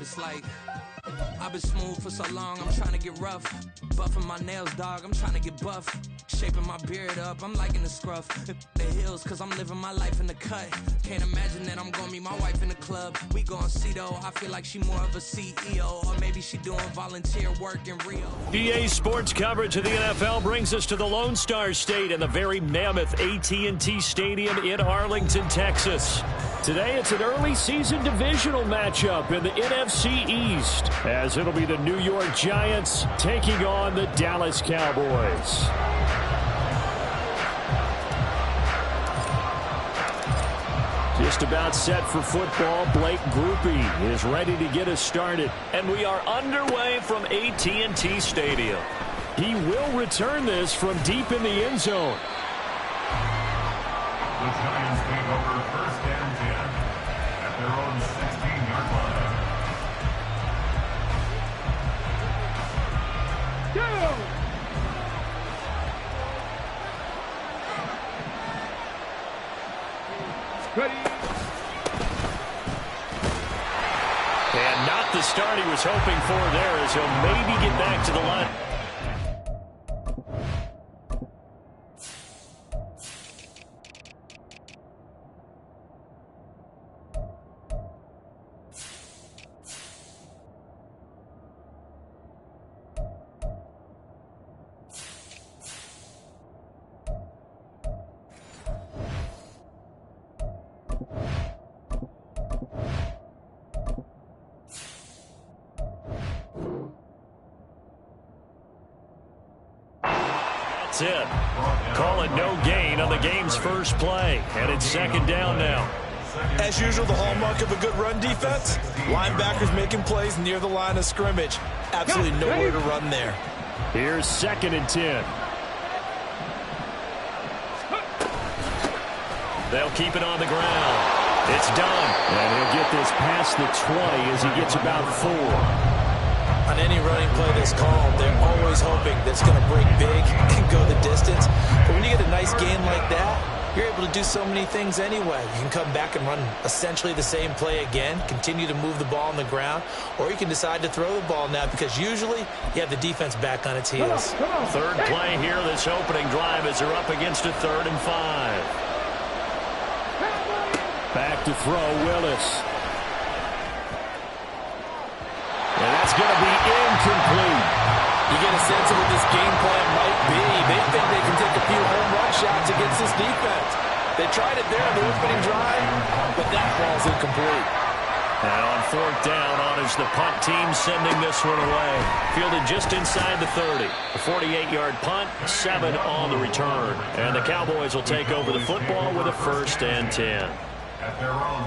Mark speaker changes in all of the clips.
Speaker 1: It's like I've been smooth for so long, I'm trying to get rough. Buffing my nails, dog, I'm trying to get buff. Shaping my beard up, I'm liking the scruff. The hills, cause I'm living my life in the cut. Can't imagine that I'm gonna meet my wife in the club. We gon' see though, I feel like she more of a CEO. Or maybe she doing volunteer work in Rio.
Speaker 2: EA Sports coverage of the NFL brings us to the Lone Star State in the very mammoth AT&T Stadium in Arlington, Texas. Today, it's an early season divisional matchup in the NFC East, as it'll be the New York Giants taking on the Dallas Cowboys. Just about set for football. Blake Grupe is ready to get us started. And we are underway from AT&T Stadium. He will return this from deep in the end zone.
Speaker 3: The Giants take over first and 10 at their own 16-yard line.
Speaker 4: Go! Ready.
Speaker 2: And not the start he was hoping for there, as he'll maybe get back to the line. That's it. Call it no gain on the game's first play. And it's second down now.
Speaker 5: As usual, the hallmark of a good run defense, linebackers making plays near the line of scrimmage. Absolutely nowhere to run there.
Speaker 2: Here's second and 10. They'll keep it on the ground. It's done. And he'll get this past the 20 as he gets about 4.
Speaker 5: On any running play that's called, they're always hoping that's going to break big and go the distance. But when you get a nice gain like that, you're able to do so many things anyway. You can come back and run essentially the same play again, continue to move the ball on the ground, or you can decide to throw the ball now because usually you have the defense back on its heels.
Speaker 2: Third play here, this opening drive as they're up against a 3rd and 5. Back to throw, Willis. And that's going to be incomplete.
Speaker 5: You get a sense of what this game plan might be. They think they can take a few home run shots against this defense. They tried it there on the opening drive, but that ball's incomplete.
Speaker 2: And on 4th down, on is the punt team sending this one away. Fielded just inside the 30. A 48-yard punt, 7 on the return. And the Cowboys will take over the football with a 1st and 10.
Speaker 3: At their own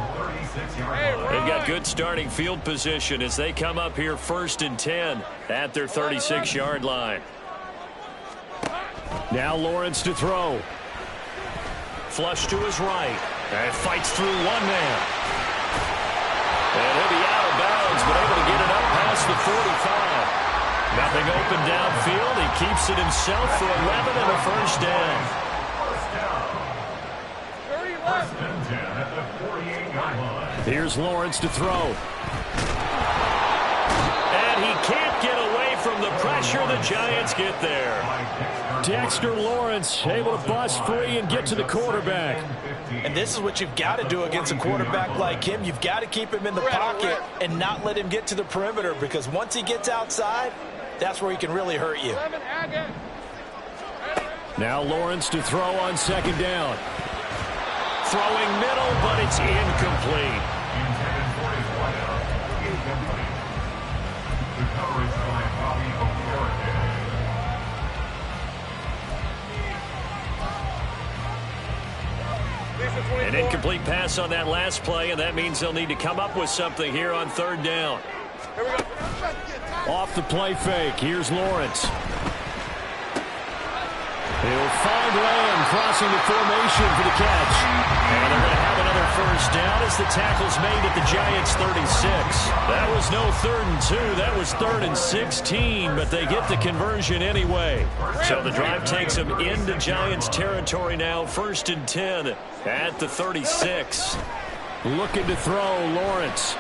Speaker 3: 36-yard line.
Speaker 2: They've got good starting field position as they come up here 1st and 10 at their 36-yard line. Now Lawrence to throw. Flush to his right. And fights through one man. And he'll be out of bounds, but able to get it up past the 45. Nothing open downfield. He keeps it himself for 11 and a 1st down.
Speaker 3: First and 10 at the 48-yard line.
Speaker 2: Here's Lawrence to throw. And he can't get away from the pressure. The Giants get there. Dexter Lawrence able to bust free and get to the quarterback.
Speaker 5: And this is what you've got to do against a quarterback like him. You've got to keep him in the pocket and not let him get to the perimeter, because once he gets outside, that's where he can really hurt you.
Speaker 2: Now Lawrence to throw on 2nd down. Throwing middle, but it's incomplete. An incomplete pass on that last play, and that means they'll need to come up with something here on 3rd down. Off the play fake, here's Lawrence. He'll find Lamb crossing the formation for the catch. And they're going to have another 1st down as the tackle's made at the Giants' 36. That was no 3rd and 2. That was 3rd and 16, but they get the conversion anyway. So the drive takes them into Giants territory now. 1st and 10 at the 36. Looking to throw, Lawrence.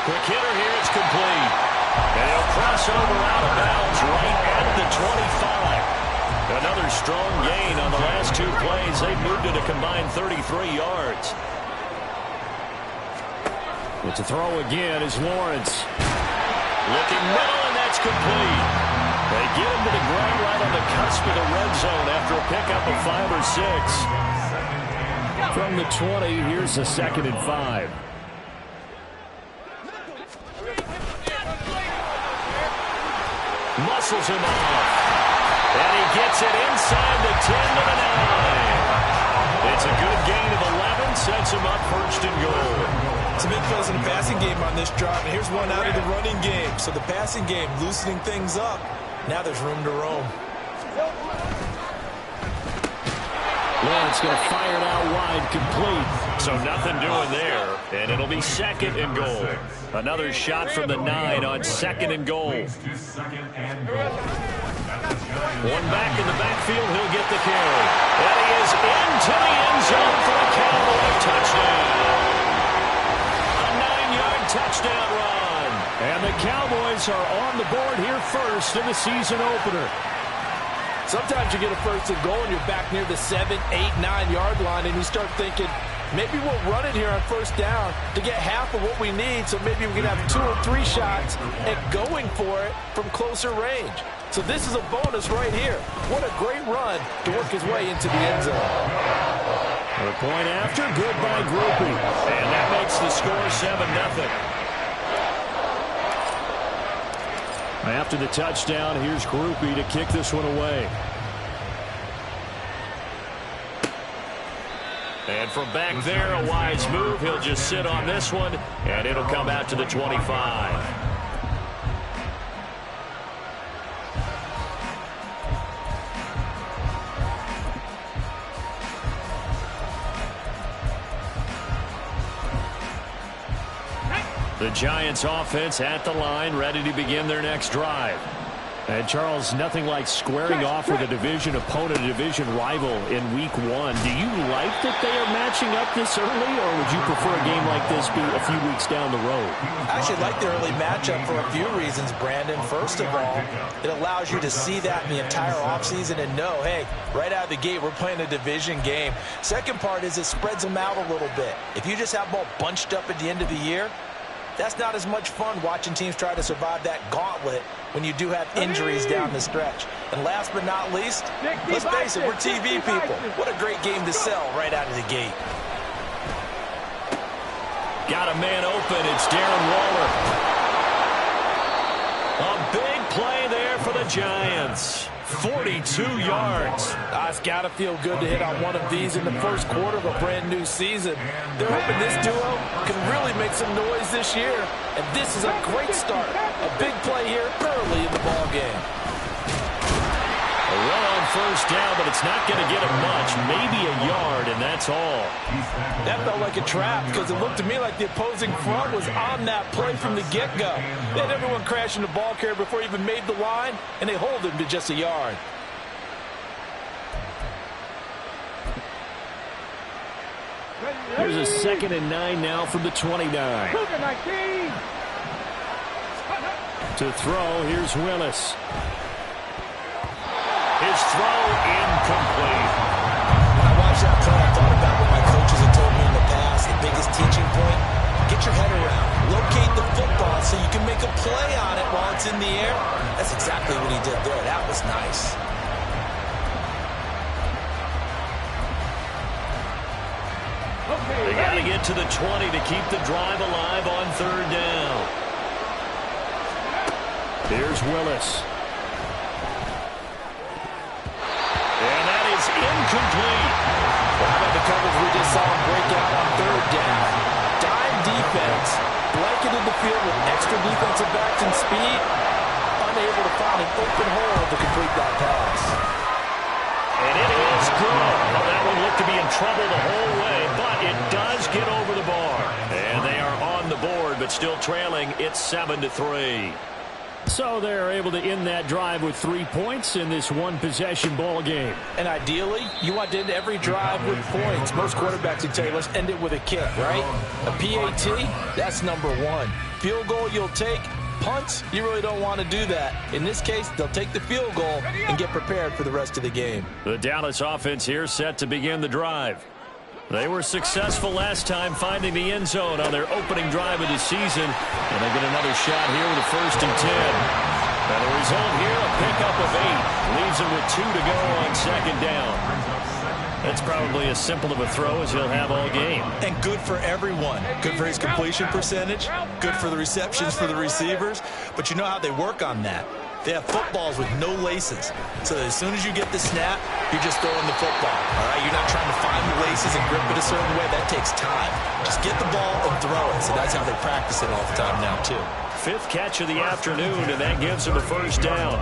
Speaker 2: Quick hitter here, it's complete. And he'll cross over out of bounds right at the 25. Another strong gain on the last two plays. They've moved it a combined 33 yards.
Speaker 4: But to throw again is Lawrence.
Speaker 2: Looking middle, and that's complete. They get him to the ground right on the cusp of the red zone after a pickup of 5 or 6.
Speaker 4: From the 20, here's a 2nd and 5.
Speaker 2: Muscles him off. And he gets it inside the 10 to the 9. It's a good gain of 11, sets him up 1st and goal.
Speaker 5: Some big plays in the passing game on this drive, and here's one out of the running game. So the passing game loosening things up. Now there's room to roam.
Speaker 4: Lawrence going to fire it out wide, complete.
Speaker 2: So nothing doing there, and it'll be 2nd and goal. Another shot from the 9 on 2nd and goal. One back in the backfield, he'll get the carry. And he is into the end zone for a Cowboy touchdown. A 9-yard touchdown run.
Speaker 4: And the Cowboys are on the board here first in the season opener.
Speaker 5: Sometimes you get a 1st and goal and you're back near the 7, 8, 9-yard line, and you start thinking, maybe we'll run it here on 1st down to get half of what we need, so maybe we can have 2 or 3 shots at going for it from closer range. So this is a bonus right here. What a great run to work his way into the end zone.
Speaker 4: A point after, good by Groupie.
Speaker 2: And that makes the score 7-0.
Speaker 4: After the touchdown, here's Groupie to kick this one away.
Speaker 2: And from back there, a wise move. He'll just sit on this one, and it'll come out to the 25. The Giants offense at the line, ready to begin their next drive.
Speaker 4: And Charles, nothing like squaring off with a division opponent, a division rival in week 1. Do you like that they are matching up this early, or would you prefer a game like this be a few weeks down the road?
Speaker 5: I actually like the early matchup for a few reasons, Brandon. First of all, it allows you to see that in the entire offseason and know, hey, right out of the gate, we're playing a division game. Second part is it spreads them out a little bit. If you just have them all bunched up at the end of the year, that's not as much fun watching teams try to survive that gauntlet when you do have injuries down the stretch. And last but not least, let's face it, we're TV people. What a great game to sell right out of the gate.
Speaker 2: Got a man open. It's Darren Waller. A big play there for the Giants. 42 yards.
Speaker 5: It's got to feel good to hit on one of these in the first quarter of a brand new season. They're hoping this duo can really make some noise this year. And this is a great start. A big play here early in the ball game.
Speaker 2: A run on 1st down, but it's not going to get him much. Maybe a yard, and that's all.
Speaker 5: That felt like a trap because it looked to me like the opposing front was on that play from the get-go. They had everyone crashing the ball carrier before he even made the line, and they hold him to just a yard.
Speaker 4: Here's a 2nd and 9 now from the 29. To throw, here's Willis.
Speaker 2: His throw incomplete.
Speaker 5: When I watched that play, I thought about what my coaches have told me in the past. The biggest teaching point, get your head around. Locate the football so you can make a play on it while it's in the air. That's exactly what he did there. That was nice.
Speaker 2: They got to get to the 20 to keep the drive alive on 3rd down.
Speaker 4: Here's Willis.
Speaker 2: And that is incomplete.
Speaker 5: How about the coverage we just saw him break out on 3rd down? Dime defense, blanketed the field with extra defensive backs and speed, unable to find an open hole to complete that pass.
Speaker 2: And it is good. Well, that one looked to be in trouble the whole way, but it does get over the bar. And they are on the board, but still trailing. It's 7-3.
Speaker 4: So they're able to end that drive with 3 points in this one-possession ball game.
Speaker 5: And ideally, you want to end every drive with points. Most quarterbacks would tell you, let's end it with a kick, right? A PAT, that's number one. Field goal you'll take. Punts, you really don't want to do that. In this case, they'll take the field goal and get prepared for the rest of the game.
Speaker 4: The Dallas offense here set to begin the drive. They were successful last time finding the end zone on their opening drive of the season. And they get another shot here with a 1st and 10. And the result here, a pickup of 8. Leaves them with 2 to go on 2nd down. That's probably as simple of a throw as he'll have all game.
Speaker 5: And good for everyone. Good for his completion percentage. Good for the receptions for the receivers. But you know how they work on that. They have footballs with no laces. So as soon as you get the snap, you're just throwing the football. All right? You're not trying to find the laces and grip it a certain way. That takes time. Just get the ball and throw it. So that's how they practice it all the time now, too.
Speaker 4: 5th catch of the afternoon, and that gives him a 1st down.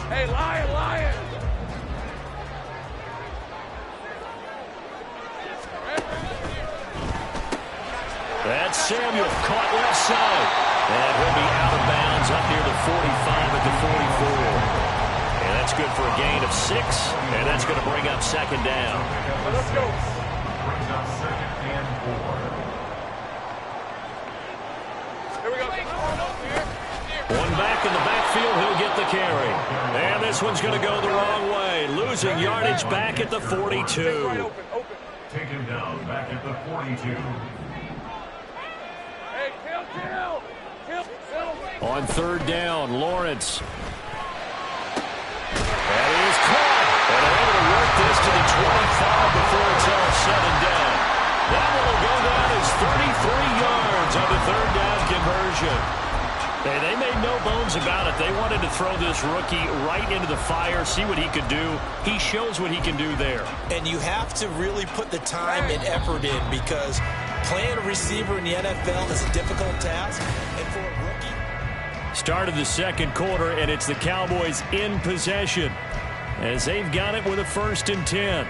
Speaker 6: Hey, Lion!
Speaker 4: That's Samuel, caught left side. And he'll be out of bounds up near the 45 at the 44. And that's good for a gain of 6, and that's going to bring up 2nd down.
Speaker 6: Let's go.
Speaker 3: Brings up 2nd and 4.
Speaker 6: Here we go.
Speaker 4: One back in the backfield, he'll get the carry. And this one's going to go the wrong way. Losing yardage back at the 42.
Speaker 6: Open.
Speaker 3: Taken down back at the 42.
Speaker 6: Hey, kill.
Speaker 4: On 3rd down, Lawrence. And he is caught. And they're able to work this to the 25 before it's all said and done. That one will go down as 33 yards on the 3rd down conversion. Hey, they made no bones about it. They wanted to throw this rookie right into the fire, see what he could do. He shows what he can do there.
Speaker 5: And you have to really put the time and effort in because playing a receiver in the NFL is a difficult task. And for a rookie...
Speaker 4: Start of the 2nd quarter, and it's the Cowboys in possession as they've got it with a 1st and 10.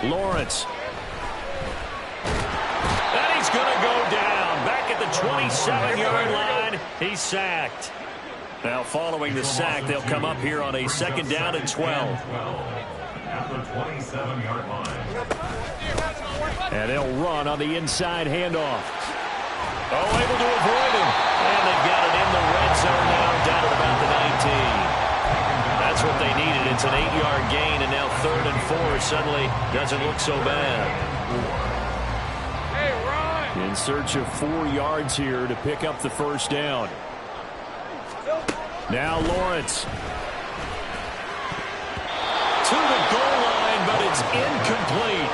Speaker 4: Lawrence. And he's going to go down. Back at the 27-yard line. He's sacked. Now following the sack, they'll come up here on a 2nd down and 12.
Speaker 3: At the 27-yard line.
Speaker 4: And they'll run on the inside handoff. Oh, able to avoid him. And they've got it in the red zone now down at about the 19. That's what they needed. It's an 8-yard gain, and now 3rd and 4 suddenly doesn't look so bad.
Speaker 6: Hey, run!
Speaker 4: In search of 4 yards here to pick up the 1st down. Now Lawrence. To the goal line, but it's incomplete.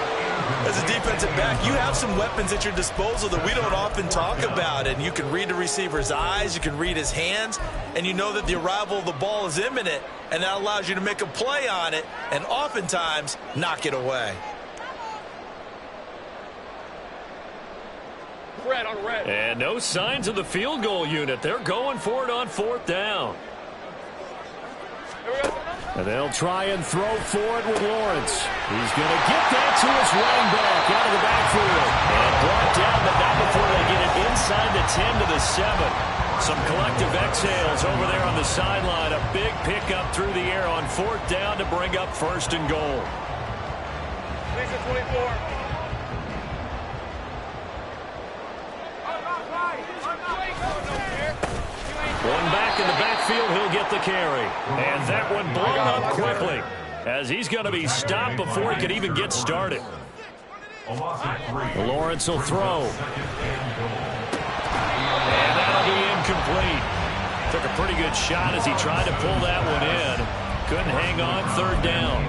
Speaker 5: As a defensive back, you have some weapons at your disposal that we don't often talk about. And you can read the receiver's eyes, you can read his hands, and you know that the arrival of the ball is imminent, and that allows you to make a play on it and oftentimes knock it away.
Speaker 6: Red on red.
Speaker 4: And no signs of the field goal unit. They're going for it on 4th down.
Speaker 6: Here we go.
Speaker 4: And they'll try and throw for it with Lawrence. He's going to get that to his running back out of the backfield. And brought down, but not before they get it inside the 10 to the 7. Some collective exhales over there on the sideline. A big pickup through the air on 4th down to bring up 1st and goal.
Speaker 6: Lisa 24.
Speaker 4: One back in the backfield, he'll get the carry. And that one blown up quickly as he's going to be stopped before he can even get started. Lawrence will throw. And that'll be incomplete. Took a pretty good shot as he tried to pull that one in. Couldn't hang on 3rd down.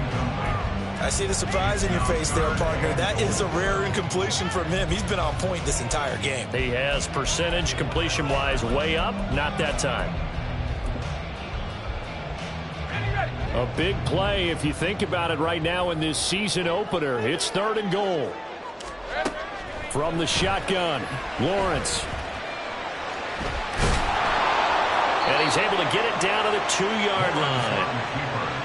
Speaker 5: I see the surprise in your face there, partner. That is a rare incompletion from him. He's been on point this entire game.
Speaker 4: He has percentage completion-wise way up. Not that time.
Speaker 6: Ready, ready.
Speaker 2: A big play if you think about it right now in this season opener. It's 3rd and goal. From the shotgun, Lawrence. And he's able to get it down to the 2-yard line.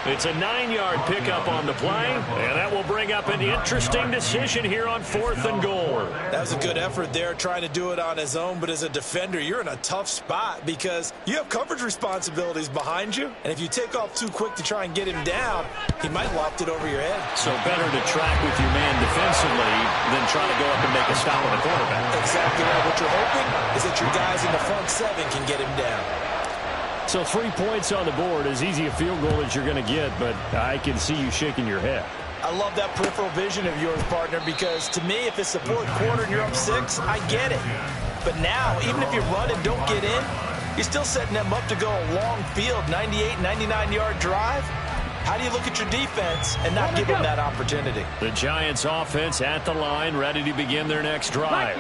Speaker 2: It's a 9-yard pickup on the play, and that will bring up an interesting decision here on 4th and goal.
Speaker 5: That was a good effort there, trying to do it on his own, but as a defender, you're in a tough spot because you have coverage responsibilities behind you, and if you take off too quick to try and get him down, he might loft it over your head.
Speaker 2: So better to track with your man defensively than try to go up and make a stop on the quarterback.
Speaker 5: Exactly right. What you're hoping is that your guys in the front 7 can get him down.
Speaker 2: So 3 points on the board, as easy a field goal as you're going to get, but I can see you shaking your head.
Speaker 5: I love that peripheral vision of yours, partner, because to me, if it's the 4th quarter and you're up 6, I get it. But now, even if you run and don't get in, you're still setting them up to go a long field, 98, 99-yard drive. How do you look at your defense and not give them that opportunity?
Speaker 2: The Giants offense at the line, ready to begin their next drive.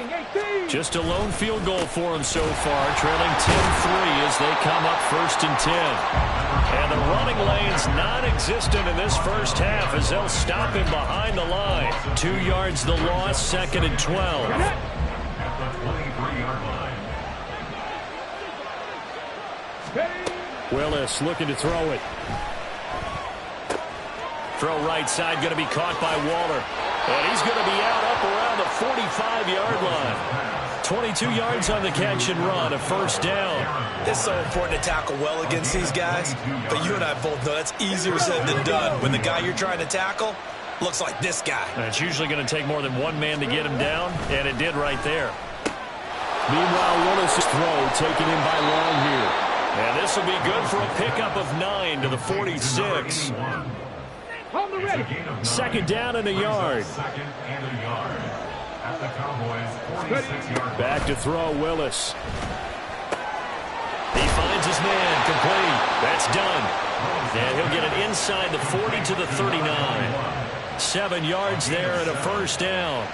Speaker 2: Just a lone field goal for them so far, trailing 10-3 as they come up 1st and 10. And the running lane's non-existent in this first half as they'll stop him behind the line. 2 yards the loss, 2nd and 12. Willis looking to throw it. Throw right side, going to be caught by Waller. And he's going to be out up around the 45-yard line. 22 yards on the catch and run, a 1st down.
Speaker 5: It's so important to tackle well against these guys, but you and I both know that's easier said than done when the guy you're trying to tackle looks like this guy.
Speaker 2: And it's usually going to take more than one man to get him down, and it did right there. Meanwhile, Willis' throw taken in by Long here. And this will be good for a pickup of 9 to the 46. 2nd down and a yard. Back to throw, Willis. He finds his man, complete. That's done. And he'll get it inside the 40 to the 39. 7 yards there and a 1st down.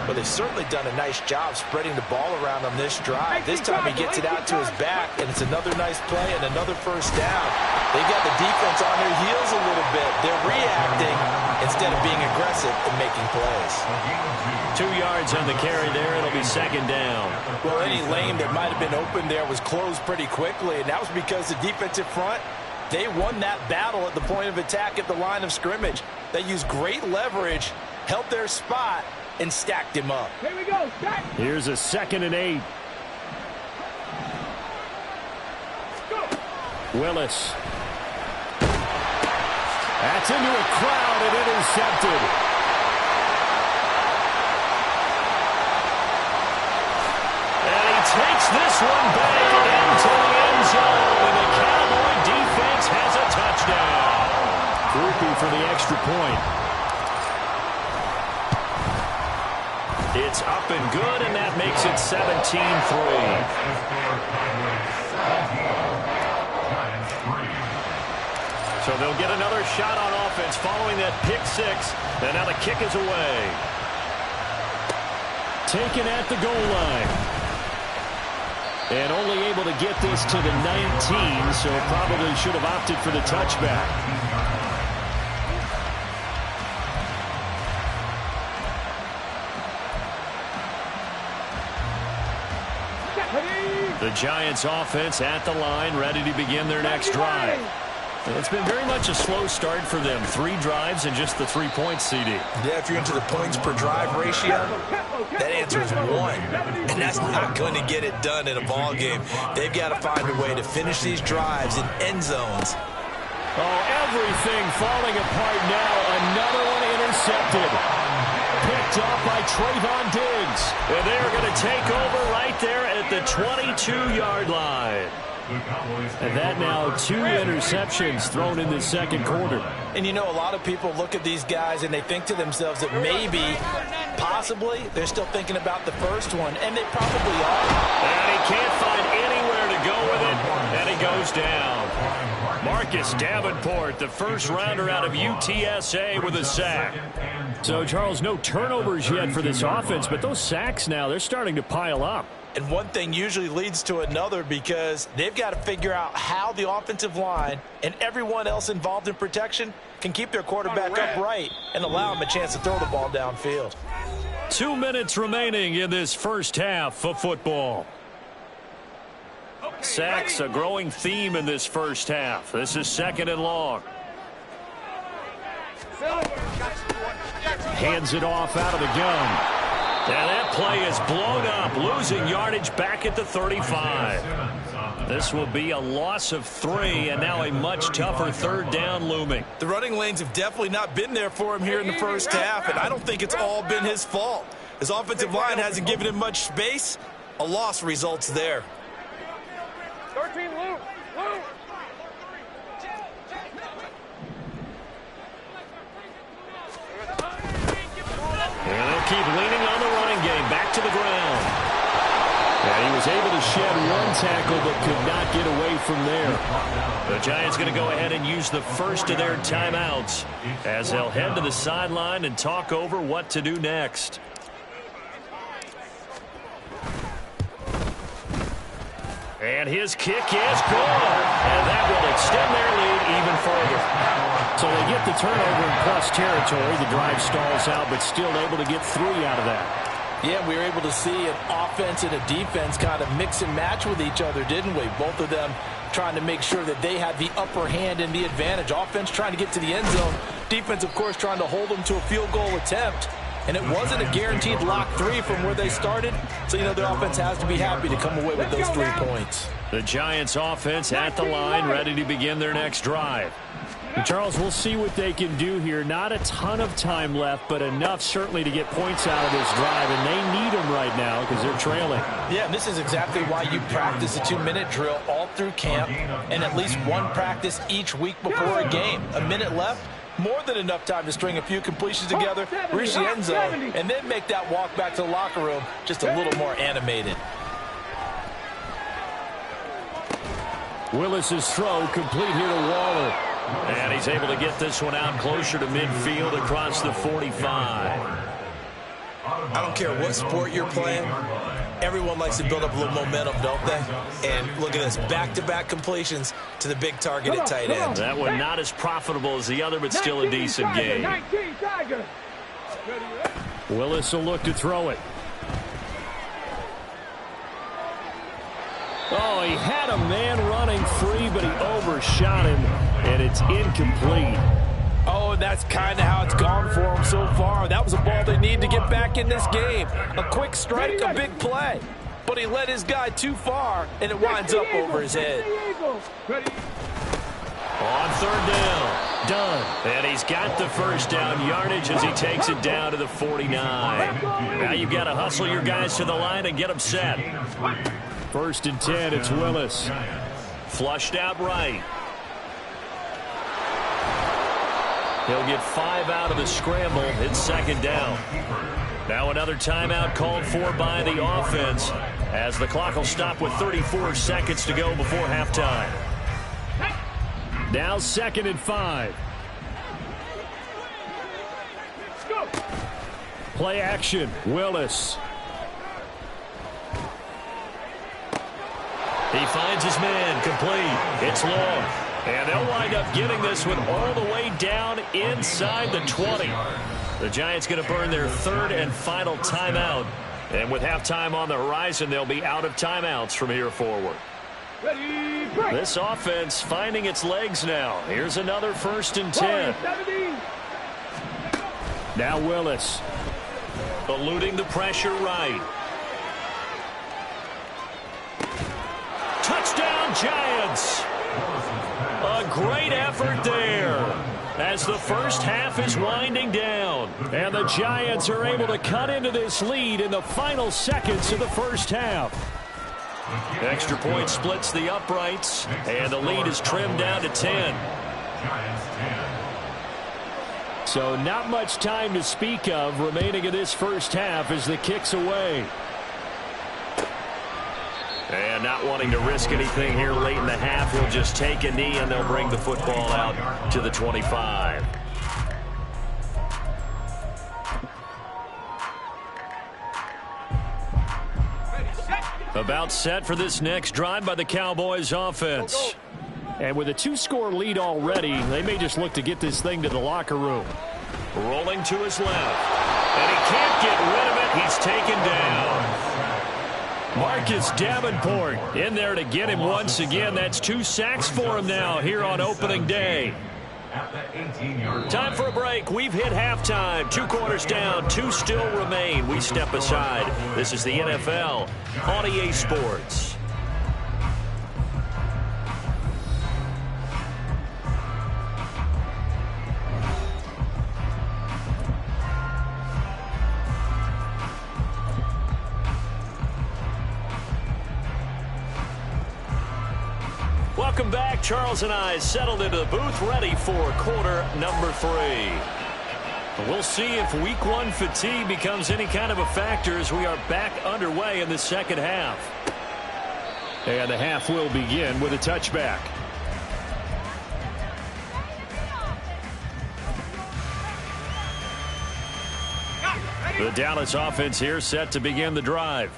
Speaker 5: But they've certainly done a nice job spreading the ball around on this drive. This time he gets it out to his back, and it's another nice play and another 1st down. They've got the defense on their heels a little bit. They're reacting instead of being aggressive and making plays.
Speaker 2: 2 yards on the carry there. It'll be 2nd down.
Speaker 5: Well, any lane that might have been open there was closed pretty quickly, and that was because the defensive front, they won that battle at the point of attack at the line of scrimmage. They used great leverage, held their spot, and stacked him up.
Speaker 6: Here we go, stack.
Speaker 2: Here's a 2nd and 8. Willis. That's into a crowd and intercepted. And he takes this one back into the end zone. And the Cowboy defense has a touchdown. Groupie for the extra point. It's up and good, and that makes it 17-3. So they'll get another shot on offense following that pick 6. And now the kick is away. Taken at the goal line. And only able to get this to the 19, so probably should have opted for the touchback. The Giants offense at the line, ready to begin their next drive. It's been very much a slow start for them. 3 drives and just the 3 points, CD.
Speaker 5: Yeah, if you're into the points per drive ratio, that answer is 1. And that's not going to get it done in a ball game. They've got to find a way to finish these drives in end zones.
Speaker 2: Oh, everything falling apart now. Another one intercepted. Picked up by Trayvon Diggs. And they are going to take over right there at the 22-yard line. And that now 2 interceptions thrown in the 2nd quarter.
Speaker 5: And you know, a lot of people look at these guys and they think to themselves that maybe, possibly, they're still thinking about the first one, and they probably are.
Speaker 2: And he can't find anywhere to go with it, and he goes down. Mark Marcus Davenport, the first rounder out of UTSA with a sack.
Speaker 4: So, Charles, no turnovers yet for this offense, but those sacks now, they're starting to pile up.
Speaker 5: And one thing usually leads to another because they've got to figure out how the offensive line and everyone else involved in protection can keep their quarterback upright and allow him a chance to throw the ball downfield.
Speaker 2: 2 minutes remaining in this first half of football. Sacks, a growing theme in this first half. This is 2nd and long.
Speaker 4: Hands it off out of the gun.
Speaker 2: And that play is blown up, losing yardage back at the 35. This will be a loss of 3, and now a much tougher 3rd down looming.
Speaker 5: The running lanes have definitely not been there for him here in the first half, and I don't think it's all been his fault. His offensive line hasn't given him much space. A loss results there.
Speaker 6: 13, Luke.
Speaker 2: And they'll keep leaning on the running game. Back to the ground.
Speaker 4: And he was able to shed 1 tackle but could not get away from there.
Speaker 2: The Giants going to go ahead and use the first of their timeouts as they'll head to the sideline and talk over what to do next. And his kick is good. And that will extend their lead even further.
Speaker 4: So they get the turnover in plus territory. The drive stalls out, but still able to get 3 out of that.
Speaker 5: Yeah, we were able to see an offense and a defense kind of mix and match with each other, didn't we? Both of them trying to make sure that they had the upper hand and the advantage. Offense trying to get to the end zone. Defense, of course, trying to hold them to a field goal attempt. And it wasn't a guaranteed lock 3 from where they started. So, you know, the offense has to be happy to come away with those 3 points.
Speaker 2: The Giants offense at the line, ready to begin their next drive.
Speaker 4: And Charles, we'll see what they can do here. Not a ton of time left, but enough certainly to get points out of this drive, and they need them right now because they're trailing.
Speaker 5: Yeah, and this is exactly why you practice a 2-minute drill all through camp and at least 1 practice each week before a game. A minute left, more than enough time to string a few completions together, reach the end zone, and then make that walk back to the locker room just a little more animated.
Speaker 4: Willis's throw complete here to Waller.
Speaker 2: And he's able to get this one out closer to midfield across the 45.
Speaker 5: I don't care what sport you're playing. Everyone likes to build up a little momentum, don't they? And look at this, back-to-back completions to the big target at tight end.
Speaker 2: That one not as profitable as the other, but still a decent game.
Speaker 4: Willis will look to throw it. Oh, he had a man running free, but he overshot him, and it's incomplete.
Speaker 5: Oh, and that's kind of how it's gone for him so far. That was a ball they need to get back in this game. A quick strike, a big play. But he led his guy too far, and it winds up over his head.
Speaker 2: On 3rd down, done. And he's got the first down yardage as he takes it down to the 49. Now you've got to hustle your guys to the line and get them set.
Speaker 4: 1st and 10, it's Willis.
Speaker 2: Flushed out right. He'll get 5 out of the scramble. It's 2nd down. Now another timeout called for by the offense as the clock will stop with 34 seconds to go before halftime.
Speaker 4: Now 2nd and 5. Play action, Willis.
Speaker 2: He finds his man, complete. It's long. And they'll wind up getting this one all the way down inside the 20. The Giants going to burn their 3rd and final timeout. And with halftime on the horizon, they'll be out of timeouts from here forward. This offense finding its legs now. Here's another 1st and 10.
Speaker 4: Now Willis.
Speaker 2: Eluding the pressure right. Touchdown, Giants! A great effort there as the first half is winding down.
Speaker 4: And the Giants are able to cut into this lead in the final seconds of the first half.
Speaker 2: Extra point splits the uprights, and the lead is trimmed down to 10.
Speaker 4: So not much time to speak of remaining in this first half as the kick's away.
Speaker 2: And not wanting to risk anything here late in the half, he'll just take a knee, and they'll bring the football out to the 25. About set for this next drive by the Cowboys offense.
Speaker 4: And with a 2-score lead already, they may just look to get this thing to the locker room.
Speaker 2: Rolling to his left. And he can't get rid of it. He's taken down. Marcus Davenport in there to get him once again. That's 2 sacks for him now here on opening day. Time for a break. We've hit halftime. 2 quarters down. 2 still remain. We step aside. This is the NFL on EA Sports. Welcome back. Charles and I settled into the booth, ready for quarter number 3. We'll see if week 1 fatigue becomes any kind of a factor as we are back underway in the second half.
Speaker 4: And the half will begin with a touchback.
Speaker 2: The Dallas offense here set to begin the drive.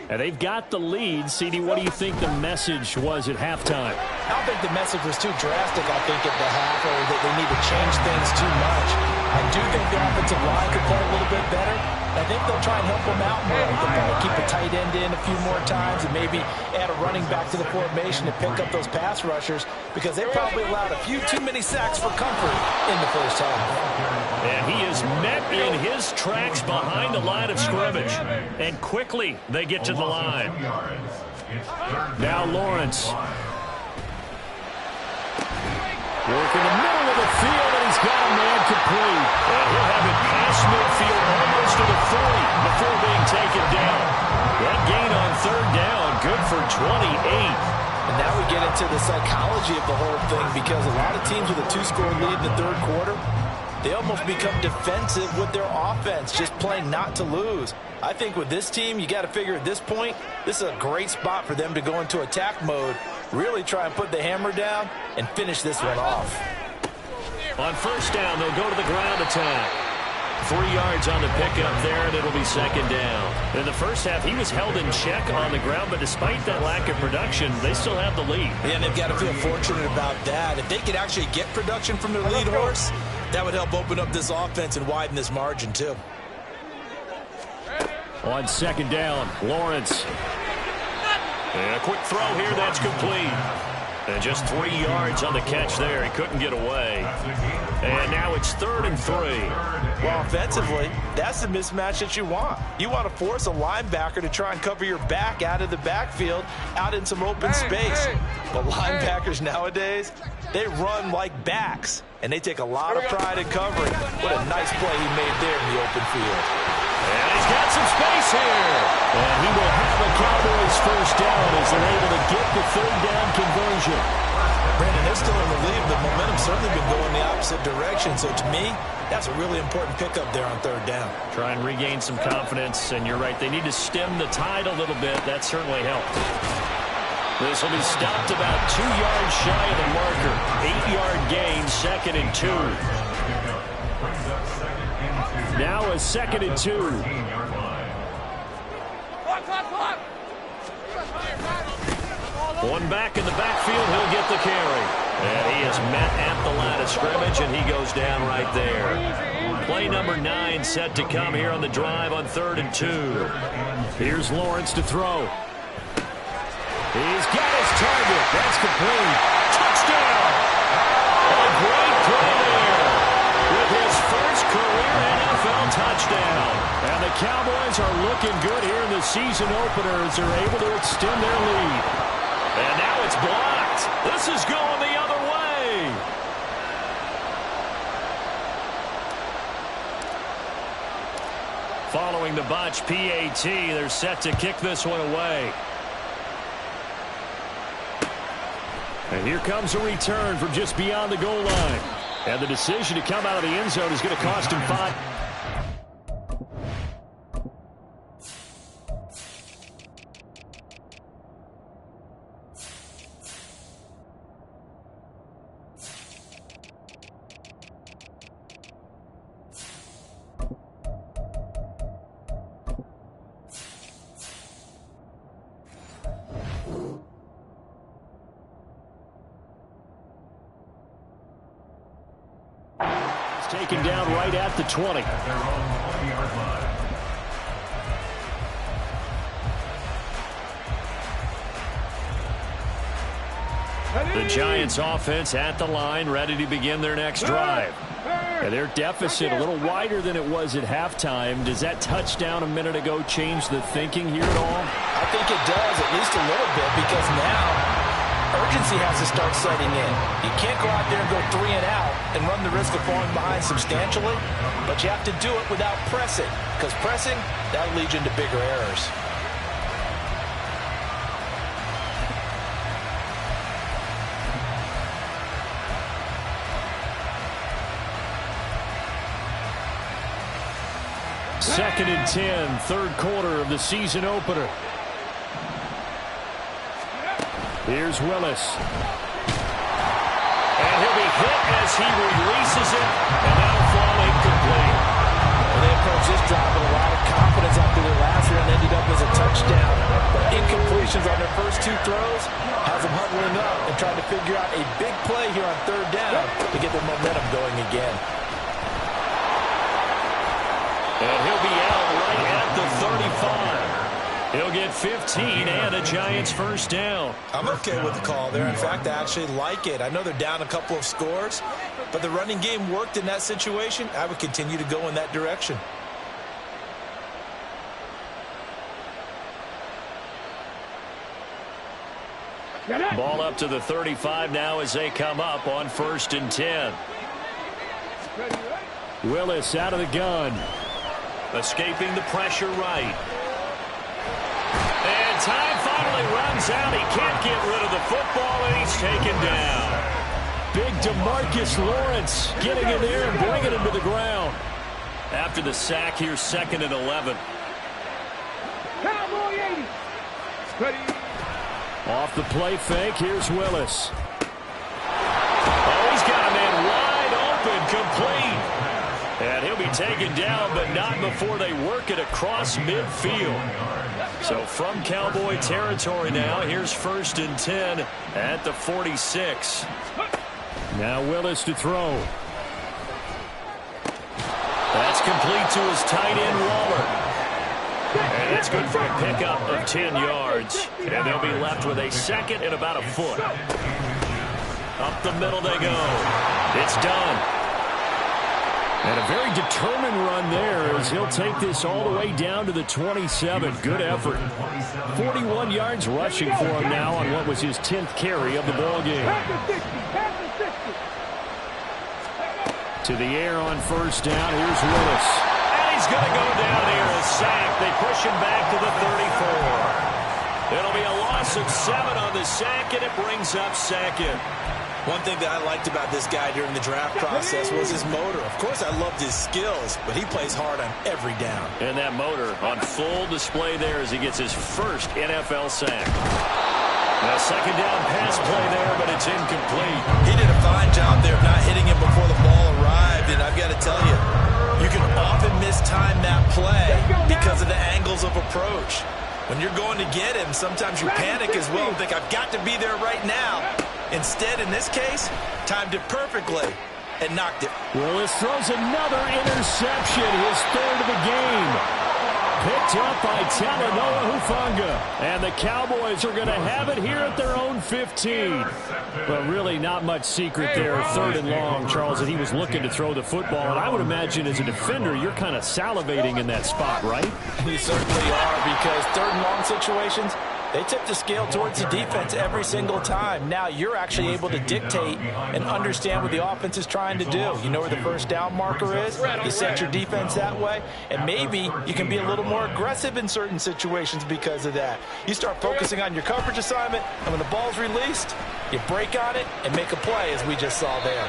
Speaker 4: And they've got the lead. CD, what do you think the message was at halftime?
Speaker 5: I don't think the message was too drastic, I think, at the half, or that they need to change things too much. I do think the offensive line could play a little bit better. I think they'll try and help them out more. They'll probably keep a tight end in a few more times and maybe add a running back to the formation to pick up those pass rushers, because they probably allowed a few too many sacks for comfort in the first half.
Speaker 2: And he is met in his tracks behind the line of scrimmage. And quickly they get to the line.
Speaker 4: Now Lawrence. Working the middle of the field, and he's got a man complete.
Speaker 2: And he'll have it past midfield almost to the 40 before being taken down. That gain on 3rd down, good for 28.
Speaker 5: And now we get into the psychology of the whole thing, because a lot of teams with a 2-score lead in the 3rd quarter, they almost become defensive with their offense, just playing not to lose. I think with this team, you got to figure at this point, this is a great spot for them to go into attack mode, really try and put the hammer down and finish this one off.
Speaker 2: On 1st down, they'll go to the ground attack. 3 yards on the pickup there, and it'll be 2nd down. In the first half, he was held in check on the ground, but despite that lack of production, they still have the lead.
Speaker 5: Yeah, and they've got to feel fortunate about that. If they could actually get production from their lead horse, that would help open up this offense and widen this margin, too.
Speaker 4: On 2nd down, Lawrence.
Speaker 2: And a quick throw here, that's complete. And just 3 yards on the catch there. He couldn't get away. And now it's 3rd and 3.
Speaker 5: Well, offensively, that's the mismatch that you want. You want to force a linebacker to try and cover your back out of the backfield, out in some open space. But linebackers nowadays, they run like backs, and they take a lot of pride in covering. What a nice play he made there in the open field.
Speaker 2: And he's got some space here.
Speaker 4: And he will have a Cowboys 1st down as they're able to get the 3rd down conversion.
Speaker 5: Brandon, they're still in the lead. The momentum's certainly been going the opposite direction. So to me, that's a really important pickup there on 3rd down.
Speaker 2: Try and regain some confidence. And you're right, they need to stem the tide a little bit. That certainly helped. This will be stopped about 2 yards shy of the marker. 8-yard gain, 2nd and 2.
Speaker 4: Now a 2nd and 2.
Speaker 2: One back in the backfield, he'll get the carry. And he is met at the line of scrimmage, and he goes down right there. Play number 9 set to come here on the drive on 3rd and 2.
Speaker 4: Here's Lawrence to throw. He's got his target. That's complete.
Speaker 2: Touchdown! A great play there with his first career NFL touchdown.
Speaker 4: And the Cowboys are looking good here in the season opener as they're able to extend their lead.
Speaker 2: And now it's blocked. This is going the other way. Following the botch PAT, they're set to kick this one away.
Speaker 4: And here comes a return from just beyond the goal line. And the decision to come out of the end zone is going to cost him 5. taken down right at the 20.
Speaker 3: At their own 20-yard line.
Speaker 4: The Giants offense at the line, ready to begin their next drive. And their deficit a little wider than it was at halftime. Does that touchdown a minute ago change the thinking here at all?
Speaker 5: I think it does, at least a little bit, because now urgency has to start setting in. You can't go out there and go 3 and out and run the risk of falling behind substantially, but you have to do it without pressing, because pressing, that'll lead you into bigger errors.
Speaker 4: Second and 10, third quarter of the season opener. Here's Willis. And he'll be hit as he releases it, and that'll fall incomplete.
Speaker 5: Well, they approached this drive with a lot of confidence after their last one ended up as a touchdown. But incompletions on their first 2 throws has them huddling up and trying to figure out a big play here on third down to get their momentum going again.
Speaker 4: And he'll be out right at the 35. He'll get 15 and a Giants first down.
Speaker 5: I'm okay with the call there. In fact, I actually like it. I know they're down a couple of scores, but the running game worked in that situation. I would continue to go in that direction.
Speaker 4: Ball up to the 35 now as they come up on first and 10. Willis out of the gun. Escaping the pressure right. And time finally runs out. He can't get rid of the football, and he's taken down. Big DeMarcus Lawrence getting in there and bringing him to the ground. After the sack, here's second and 11.
Speaker 6: Cowboy 80. Ready.
Speaker 4: Off the play fake, here's Willis. Oh, he's got a man wide open, complete. And he'll be taken down, but not before they work it across midfield. So from Cowboy territory now, here's first and 10 at the 46. Now Willis to throw. That's complete to his tight end, Waller. And that's good for a pickup of 10 yards. And they'll be left with a second and about a foot. Up the middle they go. It's done. And a very determined run there as he'll take this all the way down to the 27. Good effort. 41 yards rushing for him now on what was his 10th carry of the ball game. To the air on first down. Here's Willis. And he's going to go down here. A sack. They push him back to the 34. It'll be a loss of 7 on the sack, and it brings up second.
Speaker 5: One thing that I liked about this guy during the draft process was his motor. Of course, I loved his skills, but he plays hard on every down.
Speaker 4: And that motor on full display there as he gets his first NFL sack. A second down pass play there, but it's incomplete.
Speaker 5: He did a fine job there of not hitting him before the ball arrived, and I've got to tell you, you can often mistime that play because of the angles of approach. When you're going to get him, sometimes you panic as well and think, I've got to be there right now. Instead, in this case, timed it perfectly and knocked it.
Speaker 4: Willis throws another interception, his third of the game. Picked up by Talanoa Hufanga. And the Cowboys are going to have it here at their own 15. But really not much secret there, third and long, Charles, that he was looking to throw the football. And I would imagine as a defender, you're kind of salivating in that spot, right?
Speaker 5: You certainly are, because third and long situations, they tip the scale towards the defense every single time. Now you're actually able to dictate and understand what the offense is trying to do. You know where the first down marker is. You set your defense that way, and maybe you can be a little more aggressive in certain situations because of that. You start focusing on your coverage assignment, and when the ball's released, you break on it and make a play, as we just saw there.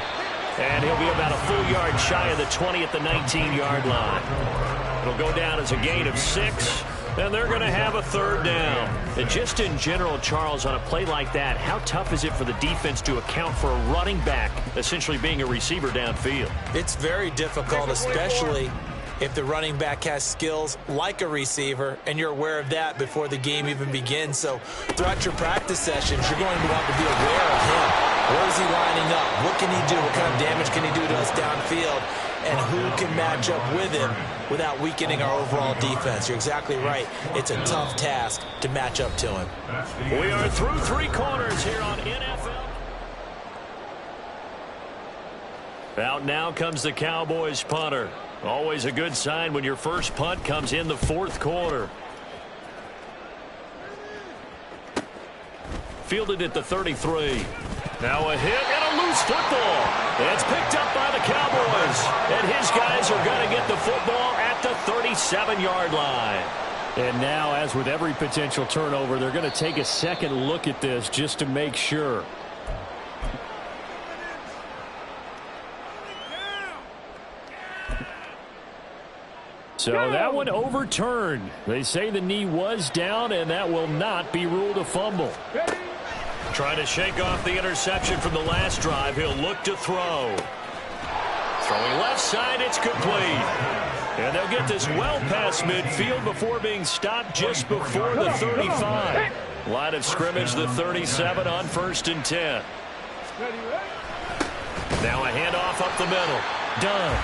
Speaker 4: And he'll be about a full yard shy of the 20 at the 19-yard line. It'll go down as a gain of 6. And they're going to have a third down. And just in general, Charles, on a play like that, how tough is it for the defense to account for a running back essentially being a receiver downfield?
Speaker 5: It's very difficult, especially if the running back has skills like a receiver, and you're aware of that before the game even begins. So throughout your practice sessions, you're going to want to be aware of him. Where is he lining up? What can he do? What kind of damage can he do to us downfield? And who can match up with him without weakening our overall defense? You're exactly right. It's a tough task to match up to him.
Speaker 2: We are through 3 quarters here on NFL. Out now comes the Cowboys punter. Always a good sign when your first punt comes in the 4th quarter. Fielded at the 33. Now a hit and a loose football. It's picked up by the Cowboys. And his guys are going to get the football at the 37-yard line.
Speaker 4: And now, as with every potential turnover, they're going to take a second look at this just to make sure. So that one overturned. They say the knee was down, and that will not be ruled a fumble.
Speaker 2: Trying to shake off the interception from the last drive. He'll look to throw. Throwing left side, it's complete. And they'll get this well past midfield before being stopped just before the 35. Line of scrimmage, the 37 on 1st and 10. Now a handoff up the middle. Done.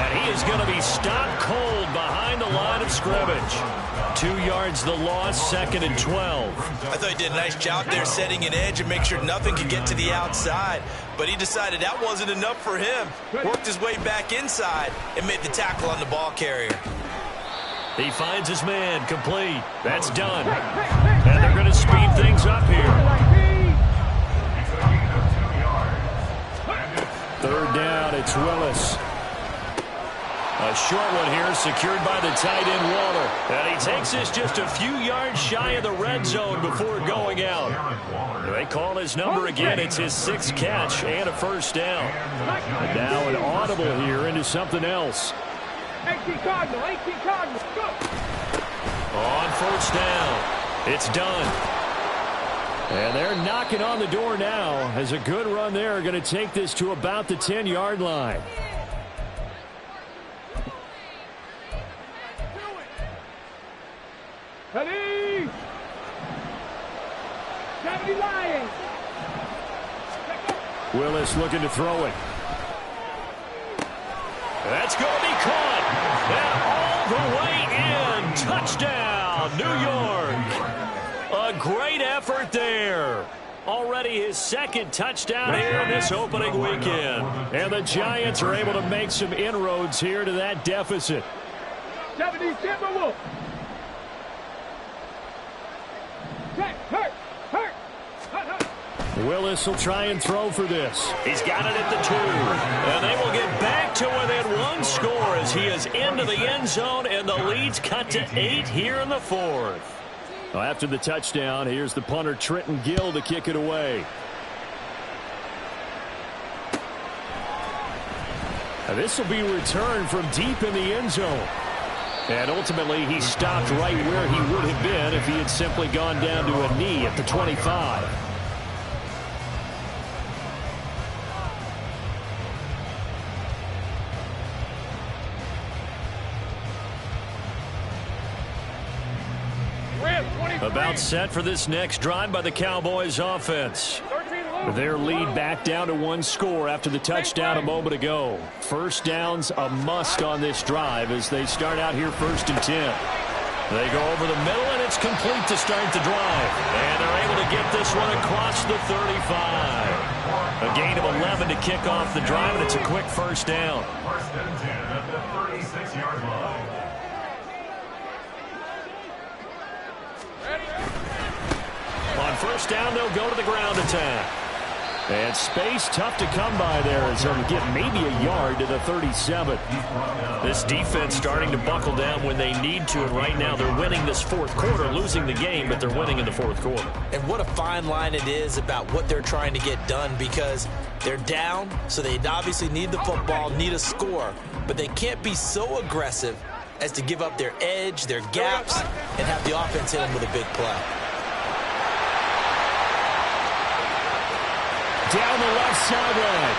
Speaker 2: And he is going to be stopped cold behind the line of scrimmage. 2 yards the loss, 2nd and 12.
Speaker 5: I thought he did a nice job there setting an edge and make sure nothing could get to the outside. But he decided that wasn't enough for him. Worked his way back inside and made the tackle on the ball carrier.
Speaker 2: He finds his man, complete. That's done. And they're going to speed things up here.
Speaker 4: 3rd down, it's Willis.
Speaker 2: A short one here, secured by the tight end Waller. And he takes this just a few yards shy of the red zone before going out. They call his number again. It's his 6th catch and a 1st down.
Speaker 4: Now an audible here into something else.
Speaker 6: 18 Cardinal, 18 Cardinal, go!
Speaker 2: On 1st down, it's done.
Speaker 4: And they're knocking on the door now as a good run there. Going to take this to about the 10-yard line.
Speaker 6: Ready? 70 Lions.
Speaker 4: Willis looking to throw it.
Speaker 2: That's going to be caught. And all the way in. Touchdown, New York. A great effort there. Already his 2nd touchdown here in this opening weekend.
Speaker 4: And the Giants are able to make some inroads here to that deficit.
Speaker 6: 70 Timberwolves. Hurt.
Speaker 4: Willis will try and throw for this.
Speaker 2: He's got it at the 2. And they will get back to within 1 score as he is into the end zone, and the lead's cut to 8 here in the 4th.
Speaker 4: Well, after the touchdown, here's the punter Trenton Gill to kick it away. Now this will be returned from deep in the end zone. And ultimately, he stopped right where he would have been if he had simply gone down to a knee at the 25.
Speaker 2: About set for this next drive by the Cowboys offense.
Speaker 4: Their lead back down to 1 score after the touchdown a moment ago. 1st down's a must on this drive as they start out here 1st and 10.
Speaker 2: They go over the middle, and it's complete to start the drive. And they're able to get this one across the 35. A gain of 11 to kick off the drive, and it's a quick 1st down.
Speaker 3: 1st and 10 at the 36-yard line.
Speaker 2: On 1st down, they'll go to the ground attack.
Speaker 4: And space tough to come by there as they'll get maybe a yard to the 37.
Speaker 2: This defense starting to buckle down when they need to, and right now they're winning this 4th quarter, losing the game, but they're winning in the 4th quarter.
Speaker 5: And what a fine line it is about what they're trying to get done, because they're down, so they obviously need the football, need a score, but they can't be so aggressive as to give up their edge, their gaps, and have the offense hit them with a big play.
Speaker 4: Down the left sideline.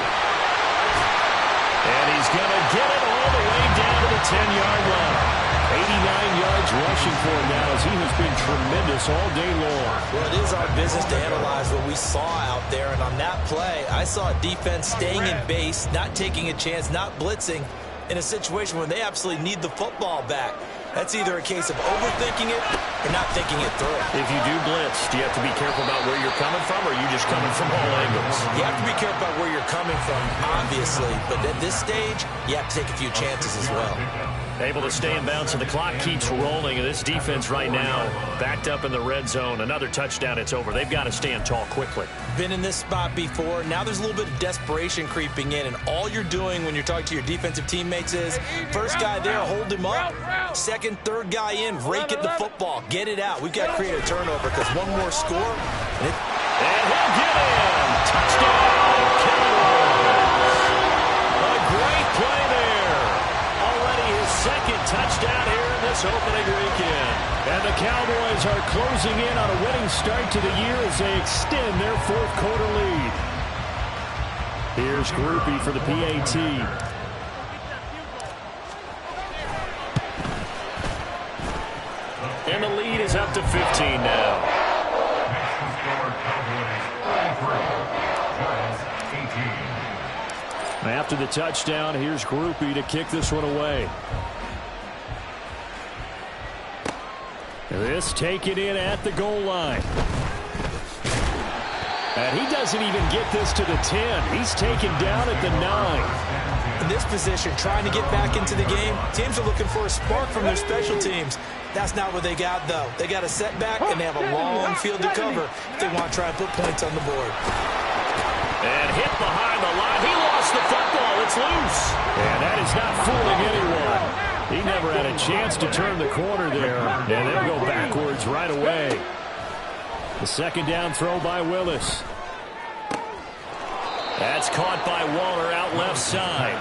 Speaker 2: And he's going to get it all the way down to the 10-yard line.
Speaker 4: 89 yards rushing for him now, as he has been tremendous all day long.
Speaker 5: Well, it is our business to analyze what we saw out there, and on that play, I saw a defense staying in base, not taking a chance, not blitzing, in a situation where they absolutely need the football back. That's either a case of overthinking it or not thinking it through.
Speaker 4: If you do blitz, do you have to be careful about where you're coming from, or are you just coming from all angles?
Speaker 5: You have to be careful about where you're coming from, obviously, but at this stage, you have to take a few chances as well.
Speaker 4: Able to stay in bounds, and the clock keeps rolling, and this defense right now backed up in the red zone. Another touchdown, it's over. They've got to stand tall quickly.
Speaker 5: Been in this spot before. Now there's a little bit of desperation creeping in, and all you're doing when you're talking to your defensive teammates is first guy there, hold him up. Second, third guy in, rake at the football. Get it out. We've got to create a turnover because one more score.
Speaker 4: And he'll get in. Touchdown, Cowboys. A great play there. Already his second touchdown here in this opening weekend. And the Cowboys are closing in on a winning start to the year as they extend their fourth quarter lead. Here's Groupie for the PAT. And the lead is up to 15 now. After the touchdown, here's Groupie to kick this one away. This taken in at the goal line. And he doesn't even get this to the 10. He's taken down at the 9.
Speaker 5: In this position, trying to get back into the game, teams are looking for a spark from their special teams. That's not what they got, though. They got a setback, and they have a long field to cover if they want to try and put points on the board.
Speaker 4: And hit behind the line. He lost the football. It's loose. And that is not fooling anyone. He never had a chance to turn the corner there. And they'll go backwards right away. The second down throw by Willis. That's caught by Waller out left side.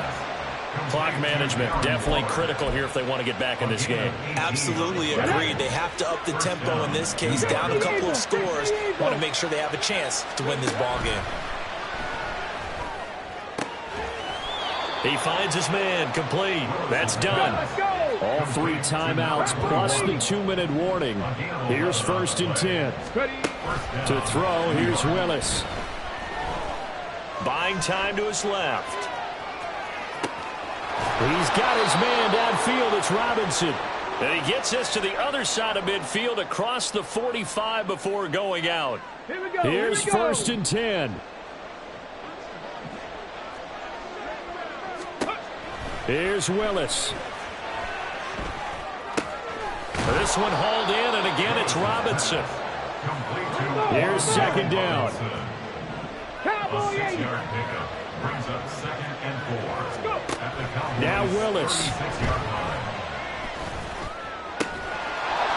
Speaker 4: Clock management definitely critical here if they want to get back in this game.
Speaker 5: Absolutely agreed. They have to up the tempo in this case, down a couple of scores. Want to make sure they have a chance to win this ball game.
Speaker 2: He finds his man, complete. That's done.
Speaker 4: All 3 timeouts plus the 2-minute warning. Here's 1st and 10. To throw, here's Willis.
Speaker 2: Buying time to his left.
Speaker 4: He's got his man downfield. It's Robinson.
Speaker 2: And he gets this to the other side of midfield across the 45 before going out.
Speaker 4: Here's 1st and 10. Here's Willis.
Speaker 2: This one hauled in, and again it's Robinson.
Speaker 4: Here's 2nd down. Now Willis.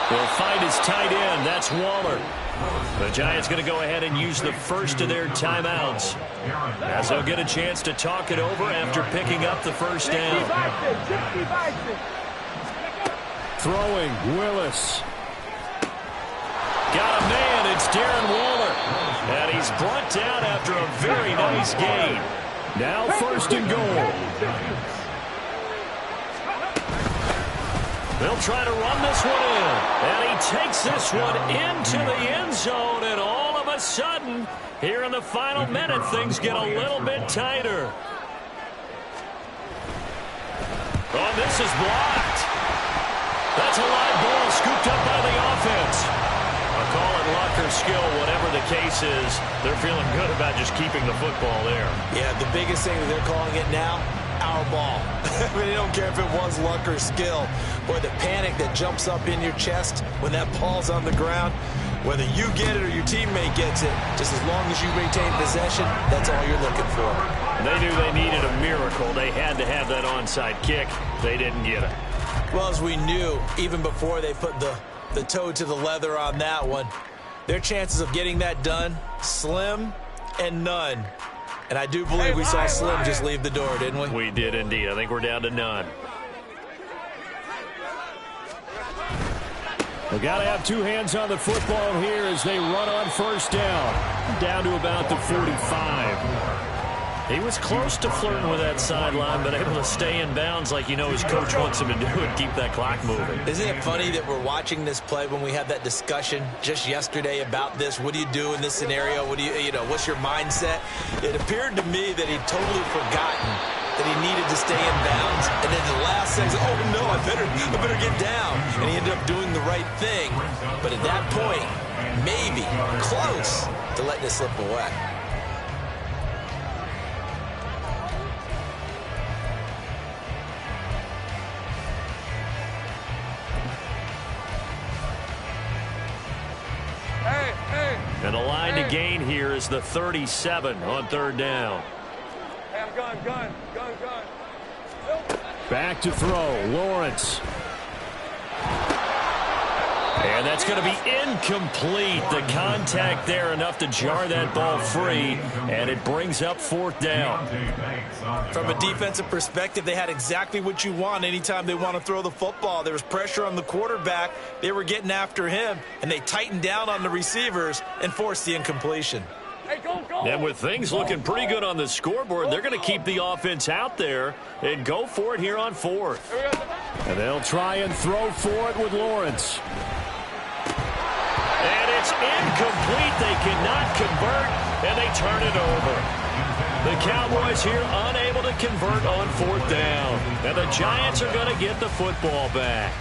Speaker 2: They'll find his tight end. That's Waller. The Giants going to go ahead and use the first of their timeouts, as they'll get a chance to talk it over after picking up the first down.
Speaker 4: Throwing, Willis.
Speaker 2: Got a man. It's Darren Waller. And he's brought down after a very nice gain.
Speaker 4: Now 1st and goal.
Speaker 2: They'll try to run this one in. And he takes this one into the end zone. And all of a sudden, here in the final minute, things get a little bit tighter. Oh, this is blocked. That's a live ball scooped up by the offense. I'll call it luck or skill, whatever the case is. They're feeling good about just keeping the football there.
Speaker 5: Yeah, the biggest thing that they're calling it now, our ball. I mean, they don't care if it was luck or skill. Boy, the panic that jumps up in your chest when that ball's on the ground, whether you get it or your teammate gets it, just as long as you maintain possession, that's all you're looking for.
Speaker 2: They knew they needed a miracle. They had to have that onside kick. They didn't get it.
Speaker 5: Well, as we knew, even before they put the toe to the leather on that one, their chances of getting that done, slim and none. And I do believe we saw Slim just leave the door, didn't we?
Speaker 2: We did indeed. I think we're down to none.
Speaker 4: They got to have 2 hands on the football here as they run on 1st down. Down to about the 45.
Speaker 2: He was close to flirting with that sideline, but able to stay in bounds like you know his coach wants him to do and keep that clock moving.
Speaker 5: Isn't it funny that we're watching this play when we had that discussion just yesterday about this? What do you do in this scenario? What do you know, what's your mindset? It appeared to me that he'd totally forgotten that he needed to stay in bounds. And then the last second, oh no, I better get down. And he ended up doing the right thing. But at that point, maybe close to letting it slip away.
Speaker 2: And the line to gain here is the 37 on third down.
Speaker 6: Hey, I'm gun.
Speaker 4: Back to throw, Lawrence.
Speaker 2: And that's going to be incomplete. The contact there enough to jar that ball free, and it brings up fourth down.
Speaker 5: From a defensive perspective, they had exactly what you want anytime they want to throw the football. There was pressure on the quarterback. They were getting after him, and they tightened down on the receivers and forced the incompletion.
Speaker 6: Hey, go.
Speaker 2: And with things looking pretty good on the scoreboard, they're going to keep the offense out there and go for it here on fourth.
Speaker 4: And they'll try and throw for it with Lawrence.
Speaker 2: And it's incomplete. They cannot convert, and they turn it over. The Cowboys here unable to convert on fourth down. And the Giants are going to get the football back.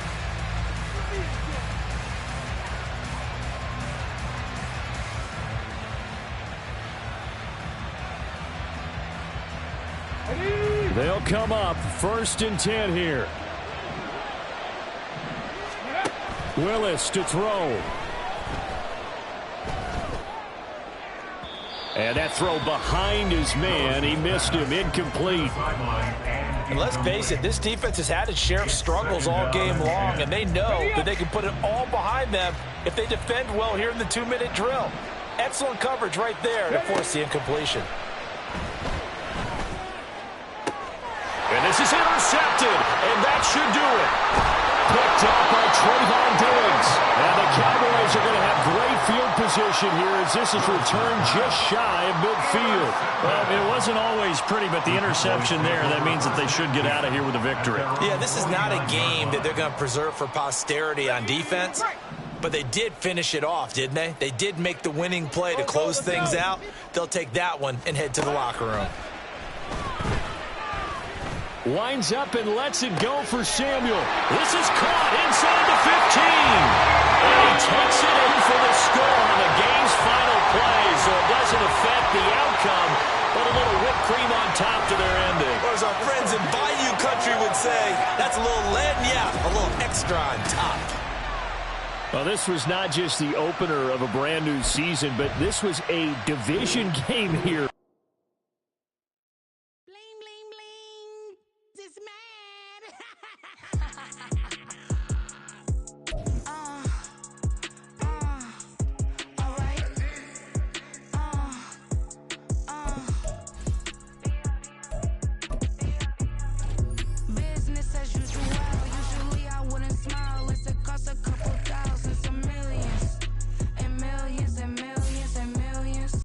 Speaker 4: They'll come up 1st and 10 here. Willis to throw. And that throw behind his man. He missed him. Incomplete.
Speaker 5: And let's face it, this defense has had its share of struggles all game long, and they know that they can put it all behind them if they defend well here in the 2-minute drill. Excellent coverage right there to force the incompletion.
Speaker 2: And this is intercepted, and that should do it. Picked up by Trayvon Diggs. And the Cowboys are going to have great field position here as this is returned just shy of midfield.
Speaker 4: Well,
Speaker 2: It wasn't always pretty, but the interception there, that means that they should get out of here with a victory.
Speaker 5: Yeah, this is not a game that they're going to preserve for posterity on defense, but they did finish it off, didn't they? They did make the winning play to close things out. They'll take that one and head to the locker room.
Speaker 4: Winds up and lets it go for Samuel.
Speaker 2: This is caught inside the 15. And he takes it in for the score on the game's final play, so it doesn't affect the outcome, but a little whipped cream on top to their ending.
Speaker 5: Or as our friends in Bayou Country would say, that's a little lagniappe, a little extra on top.
Speaker 4: Well, this was not just the opener of a brand new season, but this was a division game here.